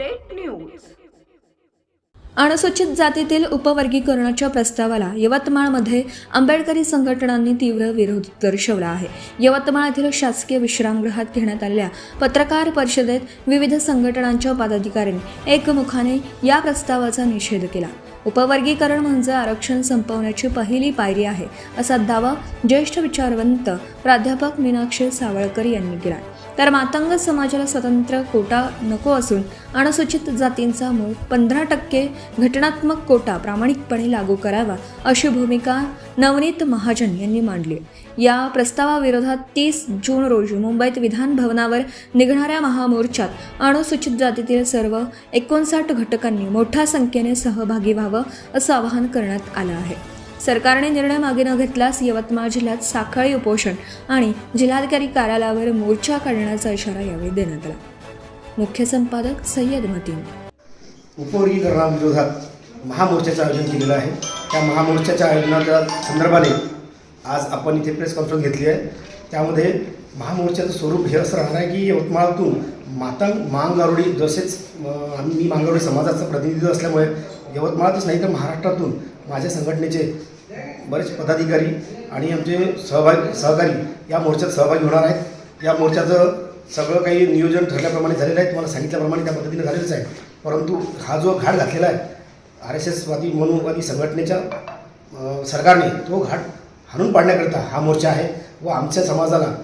Update news. अनुसूचित जातीतील उपवर्गीकरणाच्या प्रस्तावाला यवतमाळमध्ये आंबेडकरी संघटनांनी तीव्र विरोध दर्शवला आहे। यवतमाळ येथील शासकीय विश्रामगृहात घेण्यात आलेल्या पत्रकार परिषदेत विविध संघटनांच्या पदाधिकाऱ्यांनी एकमुखाने या प्रस्तावाचा निषेध केला। उपवर्गीकरण म्हणजे आरक्षण संपवण्याची पहिली पायरी आहे, असा दावा ज्येष्ठ विचारवंत प्राध्यापक मीनाक्षी सावळकर यांनी केला। तर मातंग समाजाला स्वतंत्र कोटा नको असून अनुसूचित जातींचा मूळ 15% घटनात्मक कोटा प्रामाणिकपणे लागू करावा, अशी भूमिका नवनीत महाजन यांनी मांडली। या प्रस्तावाविरोधात 30 जून रोजी मुंबईत विधान भवनावर निघणाऱ्या महामोर्चात अनुसूचित जातीतील सर्व 59 घटकांनी मोठ्या संख्येने सहभागी व्हावं, असं आवाहन करण्यात आलं आहे। सरकारने निर्णय मागे न घेतल्यास यवतमाळ जिल्ह्यात साखळी उपोषण आणि जिल्हाधिकारी कार्यालयावर मोर्चा काढण्याचा इशारा यावेळी देण्यात आला। मुख्य संपादक सय्यद मतीन। उपवर्गीकरणाविरोधात महामोर्चाचं आयोजन केलेलं आहे। त्या महामोर्चाच्या आयोजनाच्या संदर्भाने आज आपण इथे प्रेस कॉन्फरन्स घेतली आहे। त्यामध्ये महामोर्चाचं स्वरूप हे असं राहणार आहे की यवतमाळातून मांगारोडी, जसेच मी मांगारोडी समाजाचा प्रतिनिधी असल्यामुळे यवतमाळातच नाही तर महाराष्ट्रातून माझ्या संघटनेचे बरेच पदाधिकारी आणि आमचे सहकारी या मोर्चात सहभागी होणार आहेत। या मोर्चाचं सगळं काही नियोजन ठरल्याप्रमाणे झालेलं आहे, तुम्हाला सांगितल्याप्रमाणे त्या पद्धतीने झालेलंच आहे। परंतु हा जो घाट घातलेला आहे RSSवादी मनुवादी संघटनेच्या सरकारने, तो घाट हाणून पाडण्याकरिता हा मोर्चा आहे व आमच्या समाजाला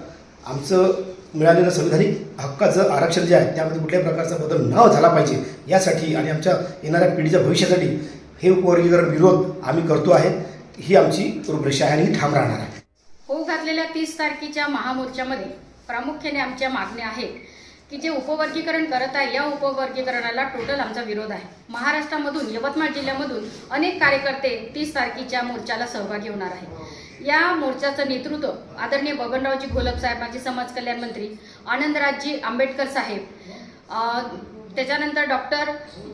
आमचं मिळालेलं संविधानिक हक्काचं आरक्षण जे आहे त्यामध्ये कुठल्याही प्रकारचा बदल न झाला पाहिजे यासाठी आणि आमच्या येणाऱ्या पिढीच्या भविष्यासाठी हे उपवर्गीकरण विरोध आम्ही करतो आहे। ही आमची रूपरेषा आहे आणि ही ठाम राहणार आहे। होऊ घातलेल्या 30 तारखेच्या महामोर्चामध्ये प्रामुख्याने आमच्या मागण्या आहेत की जे उपवर्गीकरण करत आहे या उपवर्गीकरणाला टोटल आमचा विरोध आहे। महाराष्ट्रामधून यवतमाळ जिल्ह्यामधून अनेक कार्यकर्ते 30 तारखेच्या मोर्चाला सहभागी होणार आहे। या मोर्चाचं नेतृत्व आदरणीय बबनरावजी घोलप साहेब, माजी समाज कल्याण मंत्री, आनंदराजजी आंबेडकर साहेब, त्याच्यानंतर डॉक्टर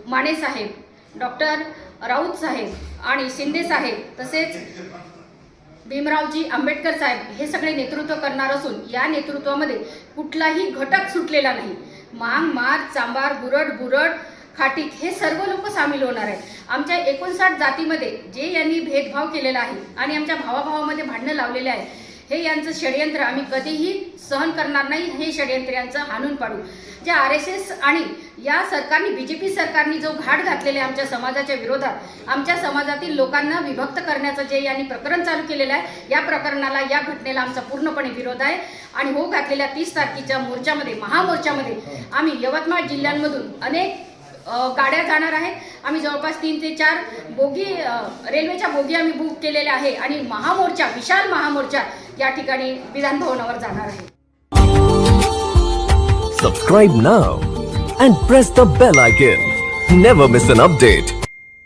माने साहेब, डॉक्टर राऊत साहेब आणि शिंदे साहेब, तसेच भीमरावजी आंबेडकर साहेब हे सगळे नेतृत्व करणार असून या नेतृत्वामध्ये कुठलाही घटक सुटलेला नाही। मांग, मार, चांबार, बुरड, खाटीक हे सर्व लोक सामील होणार आहेत। आमच्या 59 जातीमध्ये जे यांनी भेदभाव केलेला आहे आणि आमच्या भावाभावामध्ये भांडणं लावलेले आहे, हे यांचं षडयंत्र आम्ही कधीही सहन करणार नाही। हे षडयंत्र यांचं हाणून पाडू। जे RSS आणि या सरकारने, BJP सरकारने जो घाट घातलेला आहे आमच्या समाजाच्या विरोधात, आमच्या समाजातील लोकांना विभक्त करण्याचं जे यांनी प्रकरण चालू केलेलं आहे, या प्रकरणाला, या घटनेला आमचा पूर्णपणे विरोध आहे। आणि होऊ घातलेल्या 30 तारखेच्या मोर्चामध्ये, महामोर्चामध्ये आम्ही यवतमाळ जिल्ह्यांमधून अनेक गाड्या जाणार आहेत। आम्ही जवळपास 3 ते 4 बोगी, रेल्वेच्या बोगी आम्ही बुक केलेल्या आहे आणि महामोर्चा, विशाल महामोर्चा या ठिकाणी विधान भवनावर जाणार आहे। Subscribe now and press the bell icon. Never miss an update.